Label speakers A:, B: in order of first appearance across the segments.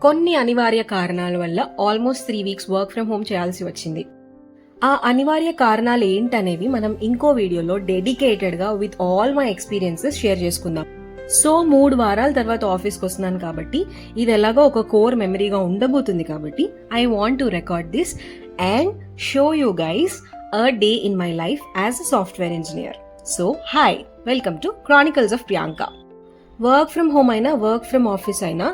A: కొన్ని అనివార్య కారణాల వల్ల almost 3 weeks work from home చేయాల్సి వచ్చింది. ఆ అనివార్య కారణాలు ఏంటనేవి మనం ఇంకో వీడియోలో డెడికేటెడ్ గా with all my experiences share చేసుకుందాం. సో 3 వారాల తర్వాత ఆఫీస్కి వస్తున్నాను కాబట్టి ఇది ఎలాగో ఒక కోర్ మెమరీగా ఉండబోతుంది కాబట్టి I want to record this and show you guys a day in my life as a software engineer. So hi, welcome to chronicles of Priyanka. Work from home అయినా వర్క్ ఫ్రమ్ ఆఫీస్ అయినా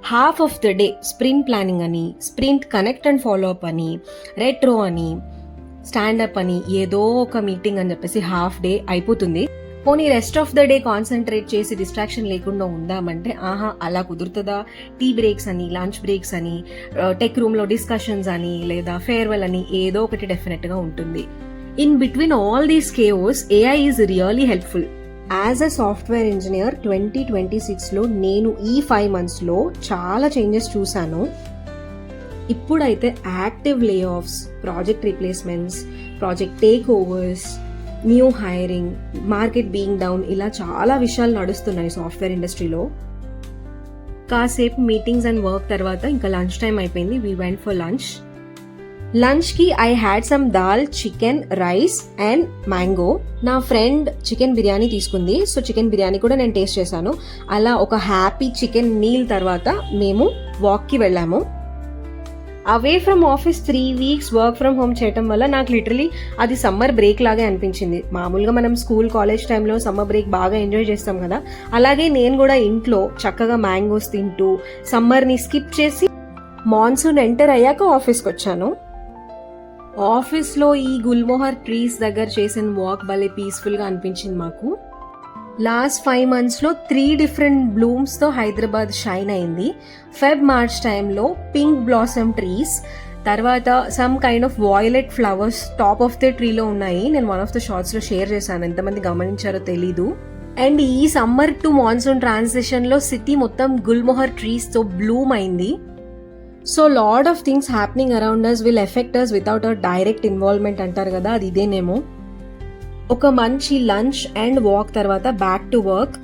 A: half of the day sprint planning అని, sprint connect and follow up అని, retro అని, standup అని, ఏదో ఒక meeting అని చెప్పేసి హాఫ్ డే అయిపోతుంది. పోనీ rest of the day concentrate చేసి డిస్ట్రాక్షన్ లేకుండా ఉందామంటే అలా కుదురుతుందా? టీ బ్రేక్స్ అని, లంచ్ బ్రేక్స్ అని, టెక్ రూమ్ లో డిస్కషన్స్ అని, లేదా ఫేర్వెల్ అని ఏదో ఒకటి డెఫినెట్ గా ఉంటుంది. In between all these chaos AI is really helpful. As a software engineer 2026లో నేను ఈ 5 monthsలో చాలా చేంజెస్ చూశాను. ఇప్పుడైతే యాక్టివ్ లే offs, project replacements, project take overs, new hiring, market being down, ఇలా చాలా విషయాలు నడుస్తున్నాయి సాఫ్ట్వేర్ ఇండస్ట్రీలో. కాసేపు మీటింగ్స్ అండ్ వర్క్ తర్వాత ఇంకా లంచ్ టైం అయిపోయింది. We went for lunch. లంచ్కి I had some dal, chicken, rice and mango. నా ఫ్రెండ్ చికెన్ బిర్యానీ తీసుకుంది, సో చికెన్ బిర్యానీ కూడా నేను టేస్ట్ చేశాను. అలా ఒక హ్యాపీ చికెన్ మీల్ తర్వాత మేము వాక్కి వెళ్ళాము. Away from office 3 weeks work from home చేయటం వల్ల నాకు లిటరలీ అది సమ్మర్ బ్రేక్ లాగే అనిపించింది. మామూలుగా మనం స్కూల్ కాలేజ్ టైంలో సమ్మర్ బ్రేక్ బాగా ఎంజాయ్ చేస్తాం కదా, అలాగే నేను కూడా ఇంట్లో చక్కగా మ్యాంగోస్ తింటూ సమ్మర్ని స్కిప్ చేసి మాన్సూన్ ఎంటర్ అయ్యాక ఆఫీస్కి వచ్చాను. ఆఫీస్లో ఈ గుల్మోహర్ ట్రీస్ దగ్గర చేసిన వాక్ భలే పీస్ఫుల్గా అనిపించింది మాకు. లాస్ట్ 5 monthsలో 3 different బ్లూమ్స్తో హైదరాబాద్ షైన్ అయింది. Feb-March టైంలో పింక్ బ్లాసమ్ ట్రీస్, తర్వాత some kind of violet flowers top of the ట్రీలో ఉన్నాయి. నేను వన్ ఆఫ్ ద షార్ట్స్లో షేర్ చేశాను, ఎంతమంది గమనించారో తెలీదు. అండ్ ఈ సమ్మర్ టు మాన్సూన్ ట్రాన్సిషన్లో సిటీ మొత్తం గుల్మోహర్ ట్రీస్తో బ్లూమ్ అయింది. So lot of things happening around us will affect us without our direct involvement అంటారు కదా, అది ఇదేనేమో. ఒక మంచి లంచ్ అండ్ వాక్ తర్వాత back to work.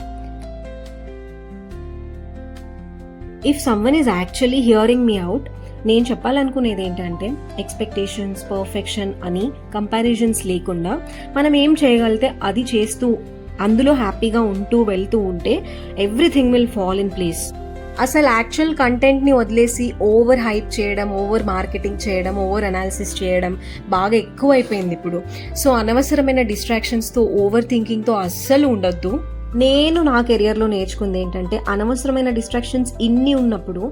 A: If someone is actually hearing me out, నేను చెప్పాలనుకునేది ఏంటంటే ఎక్స్పెక్టేషన్స్, పర్ఫెక్షన్ అని కంపారిజన్స్ లేకుండా మనం ఏం చేయగలిగితే అది చేస్తూ అందులో హ్యాపీగా ఉంటూ వెళ్తూ ఉంటే everything will fall in place. అసలు యాక్చువల్ కంటెంట్ని వదిలేసి ఓవర్ హైప్ చేయడం, ఓవర్ మార్కెటింగ్ చేయడం, ఓవర్ అనాలిసిస్ చేయడం బాగా ఎక్కువైపోయింది ఇప్పుడు. సో అనవసరమైన డిస్ట్రాక్షన్స్తో, ఓవర్ థింకింగ్తో అస్సలు ఉండొద్దు. నేను నా కెరియర్లో నేర్చుకుంది ఏంటంటే అనవసరమైన డిస్ట్రాక్షన్స్ ఇన్ని ఉన్నప్పుడు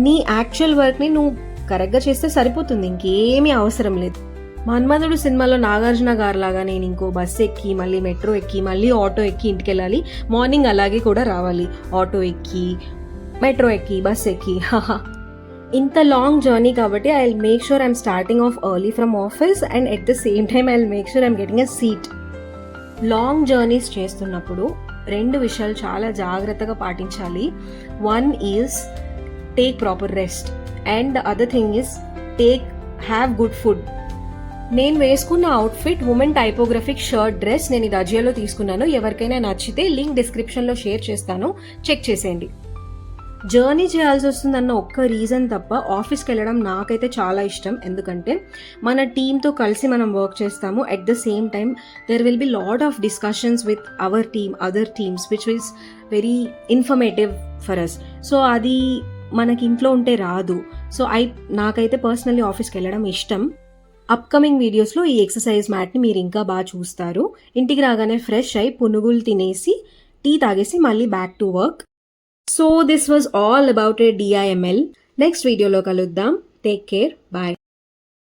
A: నీ యాక్చువల్ వర్క్ని నువ్వు కరెక్ట్గా చేస్తే సరిపోతుంది, ఇంకేమీ అవసరం లేదు. మన్మధుడు సినిమాలో నాగార్జున గారు లాగా నేను ఇంకో బస్సు ఎక్కి, మళ్ళీ మెట్రో ఎక్కి, మళ్ళీ ఆటో ఎక్కి ఇంటికి వెళ్ళాలి, మార్నింగ్ అలాగే కూడా రావాలి, ఆటో ఎక్కి, మెట్రో ఎక్కి, బస్ ఎక్కి. ఇంత లాంగ్ జర్నీ కాబట్టి I will make sure I'm starting of early from office and at the same time I will make sure I'm getting a seat. Long journeys చేస్తున్నప్పుడు 2 విషయాలు చాలా జాగ్రత్తగా పాటించాలి. One is take proper rest and the other thing is have good food. నేను వేసుకున్న outfit women టైపోగ్రఫిక్ shirt dress, నేను ఇది అజియోలో తీసుకున్నాను. ఎవరికైనా నచ్చితే లింక్ డిస్క్రిప్షన్లో షేర్ చేస్తాను, చెక్ చేసేయండి. జర్నీ చేయాల్సి వస్తుందన్న ఒక్క రీజన్ తప్ప ఆఫీస్కి వెళ్ళడం నాకైతే చాలా ఇష్టం. ఎందుకంటే మన టీంతో కలిసి మనం వర్క్ చేస్తాము. At the same time there will be lot of discussions with our team, other teams which is very informative for us. So అది మనకి ఇంట్లో ఉంటే రాదు. సో నాకైతే పర్సనల్లీ ఆఫీస్కి వెళ్ళడం ఇష్టం. అప్కమింగ్ వీడియోస్లో ఈ ఎక్సర్సైజ్ మ్యాట్ని మీరు ఇంకా బాగా చూస్తారు. ఇంటికి రాగానే ఫ్రెష్ అయి పునుగులు తినేసి టీ తాగేసి మళ్ళీ back to work. So this was all about a DIML. Next video lo kaluddam. Take care. Bye.